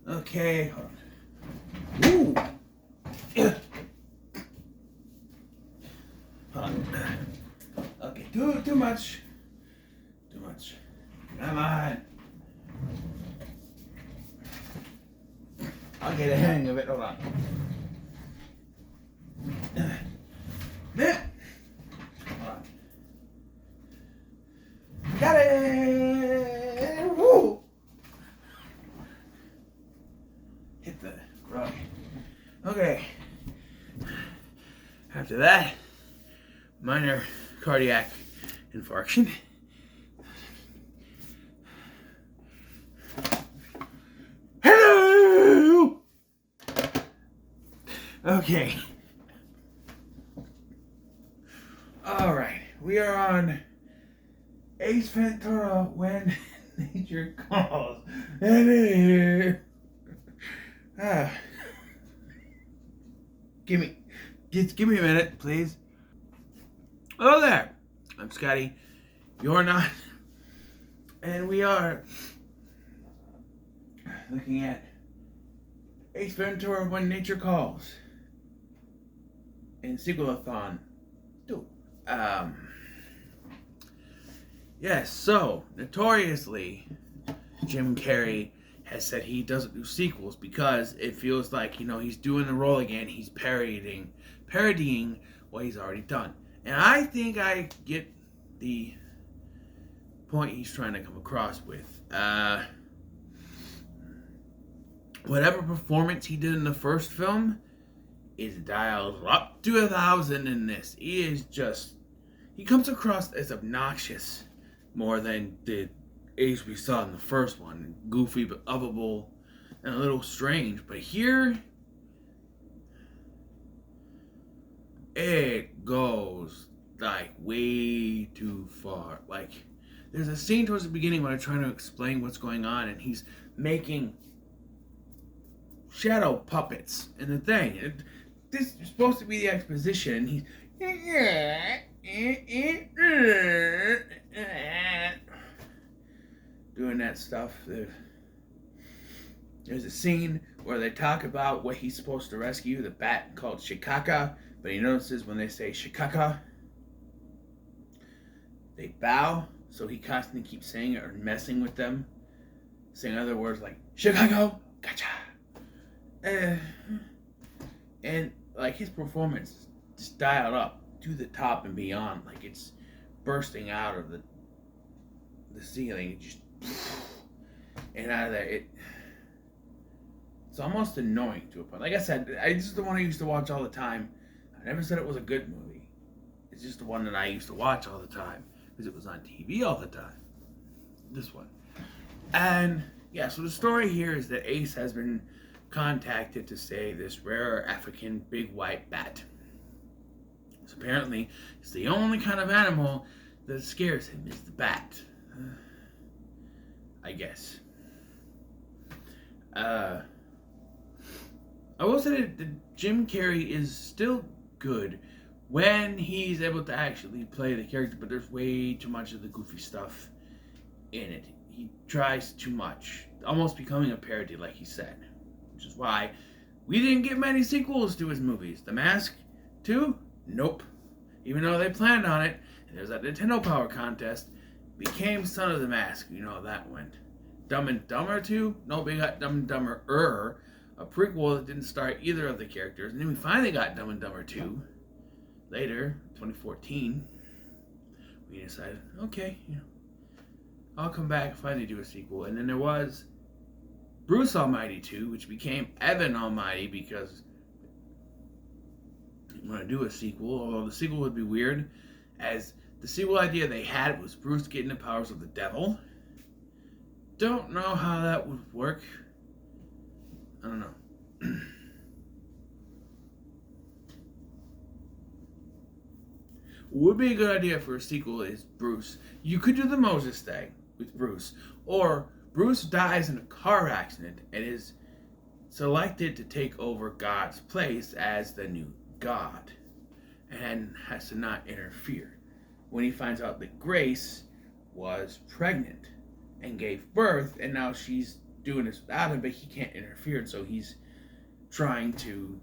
Okay. Ooh. Yeah. Hold on. Okay, too much. Too much. Come on. I'll get a hang of it. Hold on. Hold on. Got it! Woo! Hit the rug. Okay. After that, minor cardiac infarction. Hello! Okay. Alright, we are on Ace Ventura When Nature Calls. Give me a minute, please. Hello there. I'm Scotty. You're not. And we are looking at Ace Ventura When Nature Calls and Sequel-A-Thon 2. Yes, so notoriously Jim Carrey has said he doesn't do sequels because it feels like, he's doing the role again. He's parodying what he's already done. And I think I get the point he's trying to come across with. Whatever performance he did in the first film is dialed up to 1,000 in this. He comes across as obnoxious more than the Ace we saw in the first one. Goofy but lovable and a little strange. But here, it goes way too far. There's a scene towards the beginning when I'm trying to explain what's going on and he's making shadow puppets. And the thing, this is supposed to be the exposition and he's doing that stuff. There's a scene where they talk about what he's supposed to rescue, the bat called Shikaka, but he notices when they say Shikaka, they bow, so he constantly keeps saying it or messing with them, saying other words like Chicago, gotcha. And his performance is just dialed up to the top and beyond, it's bursting out of the ceiling, just and out of there. It's almost annoying to a point. Like I said, this is the one I used to watch all the time. I never said it was a good movie. It's just the one that I used to watch all the time because it was on TV all the time. This one. And yeah, so the story here is that Ace has been contacted to save this rare African big white bat. So apparently, it's the only kind of animal that scares him is the bat. I guess. I will say that Jim Carrey is still good when he's able to actually play the character, but there's way too much of the goofy stuff in it. He tries too much, almost becoming a parody, like he said, which is why we didn't get many sequels to his movies. The Mask 2? Nope. Even though they planned on it, and there's that Nintendo Power contest, became Son of the Mask. You know how that went. Dumb and Dumber 2? Nope, we got Dumb and Dumber a prequel that didn't star either of the characters. And then we finally got Dumb and Dumber 2 later, 2014. We decided, okay, I'll come back and finally do a sequel. And then there was Bruce Almighty 2, which became Evan Almighty because they want to do a sequel, although the sequel would be weird, as the sequel idea they had was Bruce getting the powers of the devil. Don't know how that would work. I don't know. Would be a good idea for a sequel is Bruce. You could do the Moses thing with Bruce. Or Bruce dies in a car accident and is selected to take over God's place as the new God. And has to not interfere. When he finds out that Grace was pregnant and gave birth, and now she's doing this without him, but he can't interfere, and so he's trying to,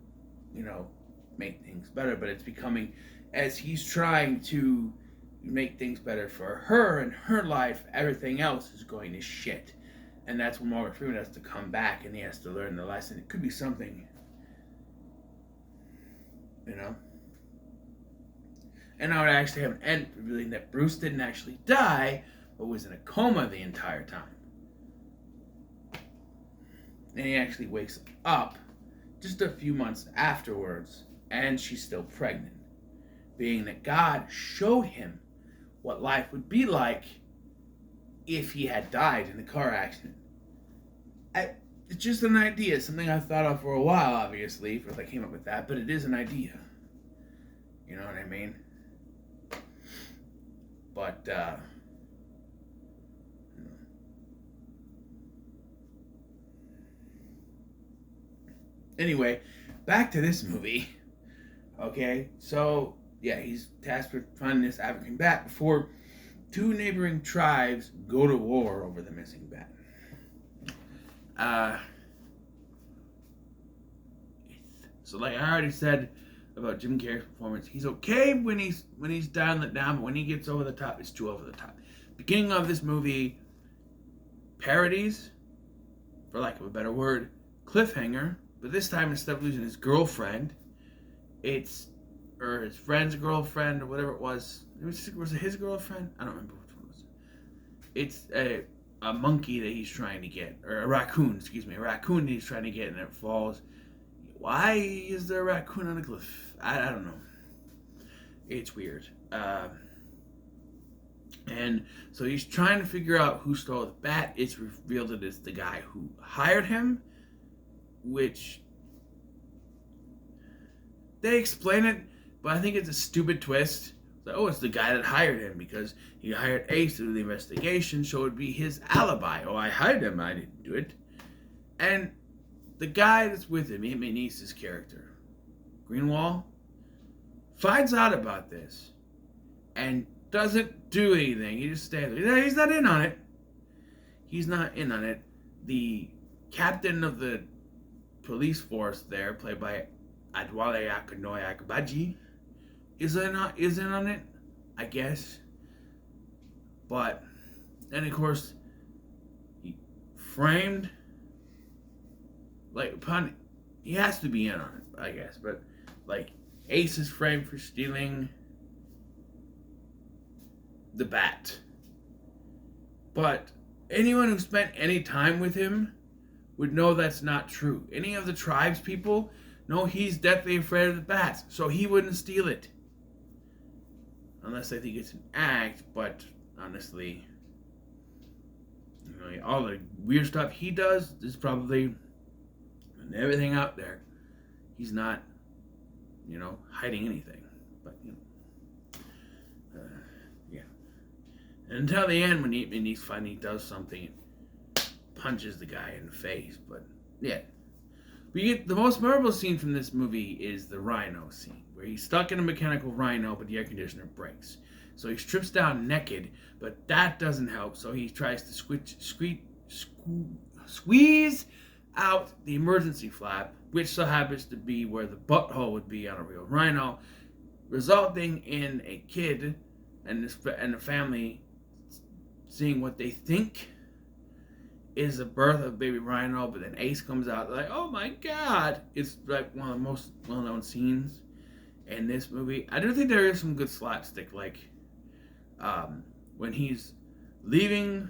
make things better. But it's becoming, as he's trying to make things better for her and her life, everything else is going to shit. And that's when Morgan Freeman has to come back and he has to learn the lesson. It could be something, And I would actually have an end revealing that Bruce didn't actually die, but was in a coma the entire time. And he actually wakes up just a few months afterwards, and she's still pregnant. Being that God showed him what life would be like if he had died in a car accident. It's just an idea, something I've thought of for a while, obviously, because I came up with that, but it is an idea. You know what I mean? But, anyway, back to this movie. Okay, so, yeah, he's tasked with finding this African bat before two neighboring tribes go to war over the missing bat. So like I already said about Jim Carrey's performance, he's okay when he's down, but when he gets over the top, it's too over the top. Beginning of this movie parodies, for lack of a better word, cliffhanger, but this time instead of losing his girlfriend, his friend's girlfriend or whatever it was. Was it his girlfriend? I don't remember which one it was. It's a monkey that he's trying to get, or a raccoon that he's trying to get, and it falls. Why is there a raccoon on a cliff? I don't know. It's weird. And so he's trying to figure out who stole the bat. It's revealed that it's the guy who hired him, which they explain it, but I think it's a stupid twist. It's the guy that hired him because he hired Ace to do the investigation, so it would be his alibi. I hired him, I didn't do it. And the guy that's with him, Niece's character, Greenwald, finds out about this and doesn't do anything. He just stands there. He's not in on it. The captain of the police force there, played by Adwale Akinoy Akbaji, is in on it, I guess. But, and of course, he framed, he has to be in on it, I guess. But, Ace is framed for stealing the bat. But anyone who spent any time with him would know that's not true. Any of the tribes people know he's deathly afraid of the bats, so he wouldn't steal it. Unless they think it's an act, but honestly, all the weird stuff he does is probably, and everything out there, he's not, hiding anything. But, yeah. And until the end, when he finally does something, punches the guy in the face. But, yeah. We get the most memorable scene from this movie is the rhino scene, where he's stuck in a mechanical rhino, but the air conditioner breaks. So he strips down naked, but that doesn't help. So he tries to squeeze out the emergency flap, which so happens to be where the butthole would be on a real rhino, resulting in a kid and the family seeing what they think is the birth of baby rhino, but then Ace comes out like, oh my god! It's like one of the most well-known scenes in this movie. I do think there is some good slapstick, when he's leaving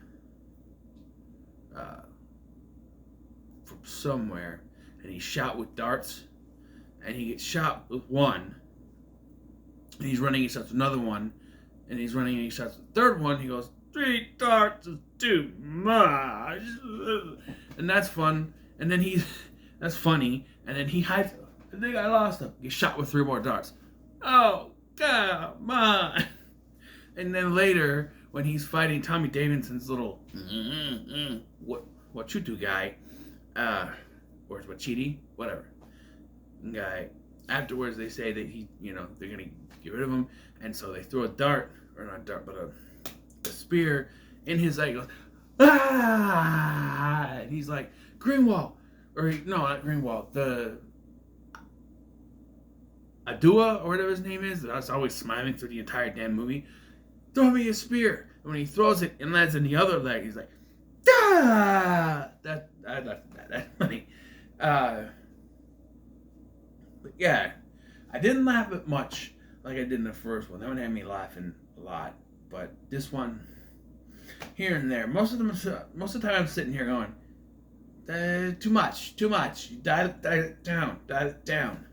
from somewhere and he's shot with darts, and he gets shot with one, and he's running, he shots another one, and he's running and he shots the third one. He goes, 3 darts is too much. And that's fun. And then that's funny. And then he hides. I think I lost him. Gets shot with 3 more darts. Oh, come on. And then later, when he's fighting Tommy Davidson's little what you do guy, or Wachiti, whatever guy, afterwards they say that they're gonna get rid of him, and so they throw a dart, or not a dart, but a spear in his leg. He goes, ah, and he's like, Greenwald, or no, not Greenwald, the Adua, or whatever his name is. That's always smiling through the entire damn movie. Throw me a spear. And when he throws it and lands in the other leg, he's like, ah! That's funny. But yeah, I didn't laugh at much like I did in the first one. That one had me laughing a lot. But this one, here and there, most of the time I'm sitting here going, too much. Dial it down.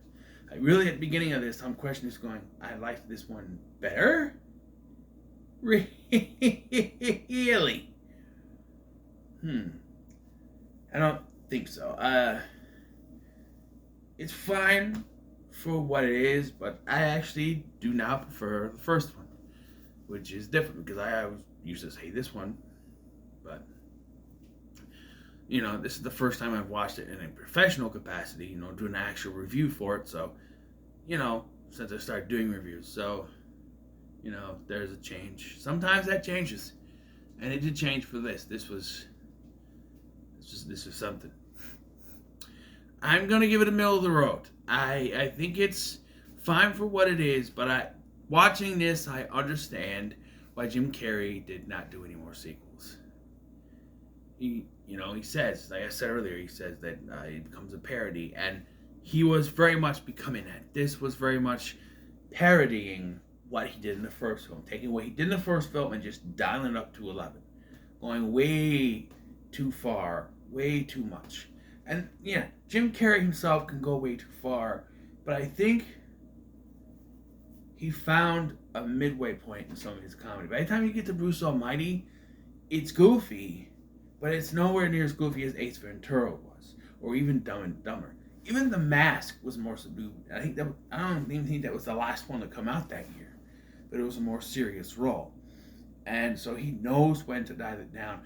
Like really, at the beginning of this, I'm questioning this, going, I liked this one better. Really? I don't think so. It's fine for what it is, but I actually do now prefer the first one, which is different because I used to say this one, but this is the first time I've watched it in a professional capacity, doing an actual review for it. So, since I started doing reviews, so there's a change. Sometimes that changes, and it did change for this. This was something. I'm gonna give it a middle of the road. I think it's fine for what it is, but watching this, I understand why Jim Carrey did not do any more sequels. He says, like I said earlier, he says that it becomes a parody, and he was very much becoming that. This was very much parodying what he did in the first film, taking what he did in the first film and just dialing it up to 11, going way too far, way too much. And yeah, Jim Carrey himself can go way too far, but I think he found a midway point in some of his comedy. By the time you get to Bruce Almighty, it's goofy, but it's nowhere near as goofy as Ace Ventura was, or even Dumb and Dumber. Even The Mask was more subdued. I don't even think that was the last one to come out that year, but it was a more serious role, and so he knows when to dial it down.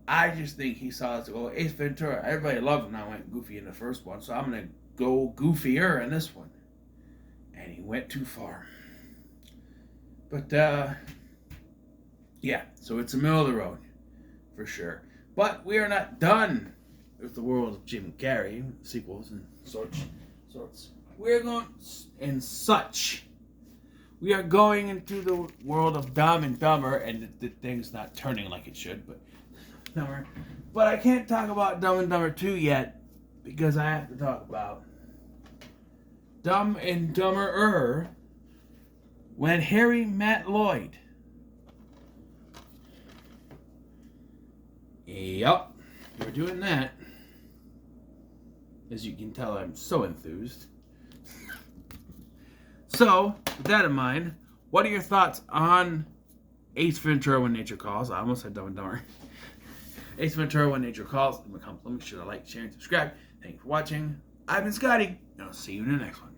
I just think he saw it, oh, Ace Ventura, everybody loved him. I went goofy in the first one, so I'm gonna go goofier in this one, and he went too far. But yeah, so it's the middle of the road for sure. But we are not done with the world of Jim Carrey sequels and sorts. We're going We are going into the world of Dumb and Dumber, and the thing's not turning like it should, but Dumber. But I can't talk about Dumb and Dumber 2 yet because I have to talk about Dumb and Dumberer when Harry met Lloyd. Yup, we're doing that. As you can tell, I'm so enthused. So, with that in mind, what are your thoughts on Ace Ventura When Nature Calls? I almost said Dumb and Dumber. Ace Ventura When Nature Calls. Make sure to like, share, and subscribe. Thank you for watching. I've been Scotty, and I'll see you in the next one.